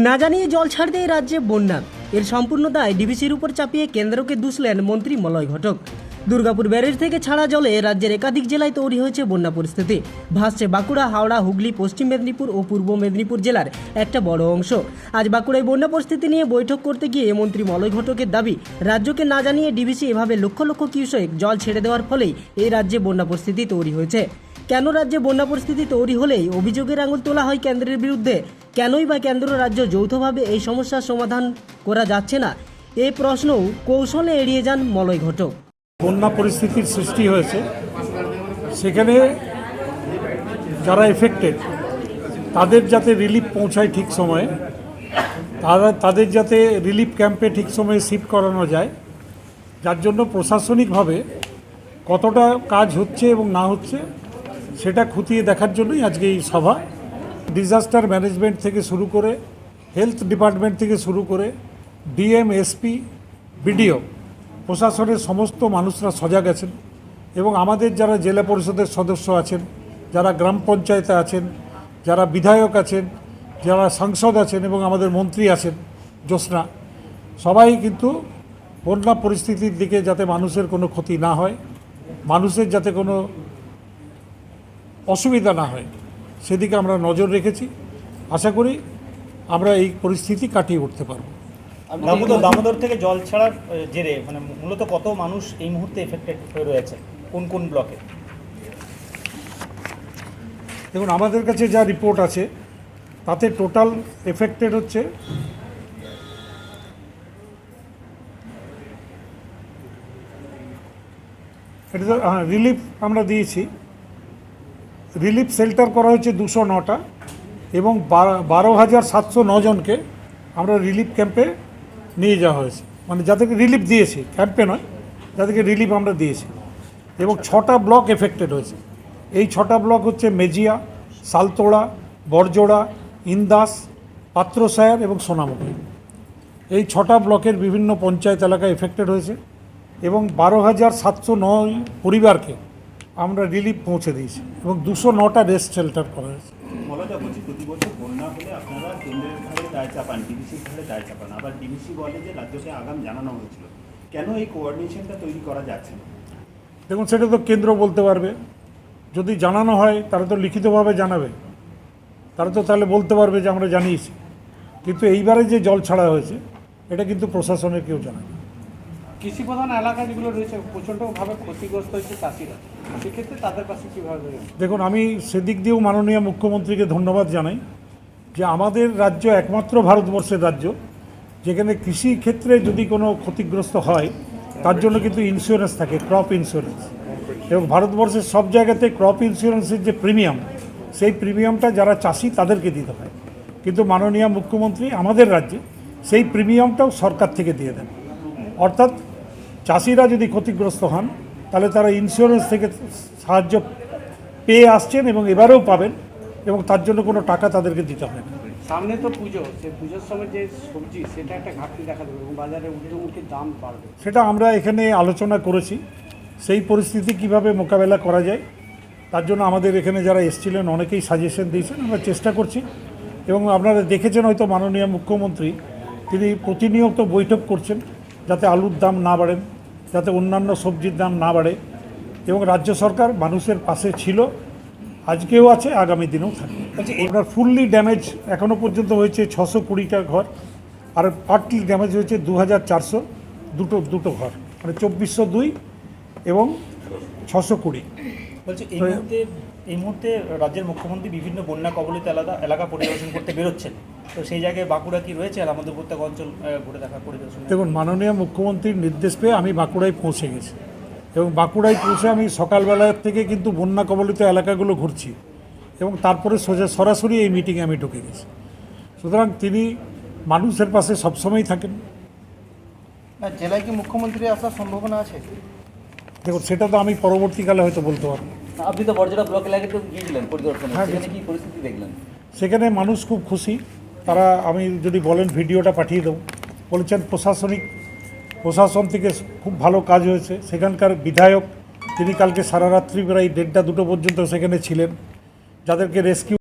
না জানিয়ে জল ছাড় দিয়ে রাজ্যে বন্যা, এর সম্পূর্ণ দায় ডিবিসির উপর চাপিয়ে কেন্দ্রকে দুষলেন মন্ত্রী মলয় ঘটক। দুর্গাপুর ব্যারেজ থেকে ছাড়া জলে রাজ্যের একাধিক জেলায় তৈরি হয়েছে বন্যা পরিস্থিতি। ভাসছে বাঁকুড়া, হাওড়া, হুগলি, পশ্চিম মেদিনীপুর ও পূর্ব মেদিনীপুর জেলার একটা বড় অংশ। আজ বাঁকুড়ায় বন্যা পরিস্থিতি নিয়ে বৈঠক করতে গিয়ে মন্ত্রী মলয় ঘটকের দাবি, রাজ্যকে না জানিয়ে ডিবিসি এভাবে লক্ষ লক্ষ কিউসেক জল ছেড়ে দেওয়ার ফলেই এই রাজ্যে বন্যা পরিস্থিতি তৈরি হয়েছে। কেন রাজ্যে বন্যা পরিস্থিতি তৈরি হলেই অভিযোগের আঙুল তোলা হয় কেন্দ্রের বিরুদ্ধে? কেনই বা কেন্দ্র রাজ্য যৌথভাবে এই সমস্যার সমাধান করা যাচ্ছে না? এই প্রশ্নও কৌশলে এড়িয়ে যান মলয় ঘটক। বন্যা পরিস্থিতির সৃষ্টি হয়েছে, সেখানে যারা এফেক্টেড তাদের যাতে রিলিফ পৌঁছায় ঠিক সময়ে, তাদের যাতে রিলিফ ক্যাম্পে ঠিক সময়ে শিফট করানো যায়, যার জন্য প্রশাসনিকভাবে কতটা কাজ হচ্ছে এবং না হচ্ছে সেটা খতিয়ে দেখার জন্যই আজকে এই সভা। ডিজাস্টার ম্যানেজমেন্ট থেকে শুরু করে, হেলথ ডিপার্টমেন্ট থেকে শুরু করে, ডিএম, এসপি, বিডিও, প্রশাসনের সমস্ত মানুষরা সজাগ আছেন এবং আমাদের যারা জেলা পরিষদের সদস্য আছেন, যারা গ্রাম পঞ্চায়েতে আছেন, যারা বিধায়ক আছেন, যারা সাংসদ আছেন এবং আমাদের মন্ত্রী আছেন জ্যোৎস্না, সবাই কিন্তু বন্যা পরিস্থিতির দিকে যাতে মানুষের কোনো ক্ষতি না হয়, মানুষের যাতে কোনো অসুবিধা না হয় সেদিকে আমরা নজর রেখেছি। আশা করি আমরা এই পরিস্থিতি কাটিয়ে উঠতে পারব। দামোদর থেকে জল ছাড়ার জেরে মানে মূলত কত মানুষ এই মুহূর্তে এফেক্টেড হয়ে রয়েছে, কোন কোন ব্লকে? দেখুন, আমাদের কাছে যা রিপোর্ট আছে তাতে টোটাল এফেক্টেড হচ্ছে এটা তো রিলিফ আমরা দিয়েছি, রিলিফ শেল্টার করা হয়েছে 209টা এবং 12,709 জনকে আমরা রিলিফ ক্যাম্পে নিয়ে যাওয়া হয়েছে, মানে যাদেরকে রিলিফ দিয়েছি, ক্যাম্পে নয়, যাদেরকে রিলিফ আমরা দিয়েছি। এবং 6টা ব্লক এফেক্টেড হয়েছে। এই 6টা ব্লক হচ্ছে মেজিয়া, সালতোড়া, বড়জোড়া, ইন্দাস, পাত্রসায়র এবং সোনামুখী। এই 6টা ব্লকের বিভিন্ন পঞ্চায়েত এলাকায় এফেক্টেড হয়েছে এবং 12,709 পরিবারকে আমরা রিলিফ পৌঁছে দিয়েছি এবং 209টা রেস্ট শেল্টার করা হয়েছে। প্রতি বছর বন্যা হলে আপনারা কেন্দ্রের ঘাড়ে দায় চাপান, ডিবিসির ঘাড়ে দায় চাপান, আবার ডিবিসি বলে যে রাজ্যকে আগাম জানানো হয়েছিল। কেন এই কোঅর্ডিনেশনটা তৈরি করা যাচ্ছে না? দেখুন, সেটা তো কেন্দ্র বলতে পারবে। যদি জানানো হয় তারা তো লিখিতভাবে জানাবে, তারা তো তাহলে বলতে পারবে যে আমরা জানিয়েছি। কিন্তু এইবারে যে জল ছাড়া হয়েছে এটা কিন্তু প্রশাসনের কেউ জানাবে। কৃষি প্রধান এলাকা যেগুলো রয়েছে প্রচণ্ডভাবে ক্ষতিগ্রস্ত হয়েছে চাষিরা, সেক্ষেত্রে তাদের কাছে কীভাবে? দেখুন, আমি সেদিক দিয়েও মাননীয় মুখ্যমন্ত্রীকে ধন্যবাদ জানাই যে আমাদের রাজ্য একমাত্র ভারতবর্ষের রাজ্য যেখানে কৃষি ক্ষেত্রে যদি কোনো ক্ষতিগ্রস্ত হয় তার জন্য কিন্তু ইন্স্যুরেন্স থাকে, ক্রপ ইন্স্যুরেন্স। এবং ভারতবর্ষের সব জায়গাতে ক্রপ ইন্স্যুরেন্সের যে প্রিমিয়াম, সেই প্রিমিয়ামটা যারা চাষি তাদেরকে দিতে হয়, কিন্তু মাননীয় মুখ্যমন্ত্রী আমাদের রাজ্যে সেই প্রিমিয়ামটাও সরকার থেকে দিয়ে দেন। অর্থাৎ চাষিরা যদি ক্ষতিগ্রস্ত হন তাহলে তারা ইন্স্যুরেন্স থেকে সাহায্য পেয়ে আসছেন এবং এবারেও পাবেন এবং তার জন্য কোনো টাকা তাদেরকে দিতে হয় না। সামনে তো পুজো, সেই পুজোর সময় যে সবজি সেটা একটা ঘাটতি দেখা দেবে এবং বাজারে ঊর্ধ্বমুখী দাম বাড়বে। সেটা আমরা এখানে আলোচনা করেছি, সেই পরিস্থিতি কিভাবে মোকাবেলা করা যায় তার জন্য আমাদের এখানে যারা এসেছিলেন অনেকেই সাজেশন দিয়েছেন, আমরা চেষ্টা করছি। এবং আপনারা দেখেছেন হয়তো মাননীয় মুখ্যমন্ত্রী তিনি প্রতিনিয়ত বৈঠক করছেন যাতে আলুর দাম না বাড়েন, যাতে অন্যান্য সবজির দাম না বাড়ে, এবং রাজ্য সরকার মানুষের পাশে ছিল, আজকেও আছে, আগামী দিনেও থাকবে। আপনার ফুললি ড্যামেজ এখনও পর্যন্ত হয়েছে 620টা ঘর, আর পার্টলি ড্যামেজ হয়েছে 2,400 দুটো ঘর, মানে 2,402 এবং 620। বলছি এই মুহূর্তে রাজ্যের মুখ্যমন্ত্রী বিভিন্ন বন্যা কবলিত এলাকা পরিদর্শন করতে বেরোচ্ছেন, তো সেই জায়গায় বাঁকুড়া কি রয়েছে আর আমাদের উপত্যকা অঞ্চল ঘুরে দেখা পরিদর্শন? দেখুন, মাননীয় মুখ্যমন্ত্রীর নির্দেশ পেয়ে আমি বাঁকুড়ায় পৌঁছে গেছি এবং বাঁকুড়ায় পৌঁছে আমি সকালবেলা থেকে কিন্তু বন্যা কবলিত এলাকাগুলো ঘুরছি এবং তারপরে সরাসরি এই মিটিংয়ে আমি ঢুকে গেছি। সুতরাং তিনি মানুষের পাশে সবসময়ই থাকেন। জেলায় কি মুখ্যমন্ত্রী আসার সম্ভাবনা আছে? দেখুন, সেটা তো আমি পরবর্তীকালে হয়তো বলতে পারবো। আপনি তো বড়জোড়া ব্লক এলাকায় তো গিয়েছিলেন পরিদর্শনে, হ্যাঁ, সেখানে কি পরিস্থিতি দেখলেন? সেখানে মানুষ খুব খুশি। তারা, আমি যদি বলেন ভিডিওটা পাঠিয়ে দেবো, বলেছেন প্রশাসন থেকে খুব ভালো কাজ হয়েছে। সেখানকার বিধায়ক তিনি কালকে সারা রাত্রি প্রায় 1:30-2 পর্যন্ত সেখানে ছিলেন, যাদেরকে রেস্কিউ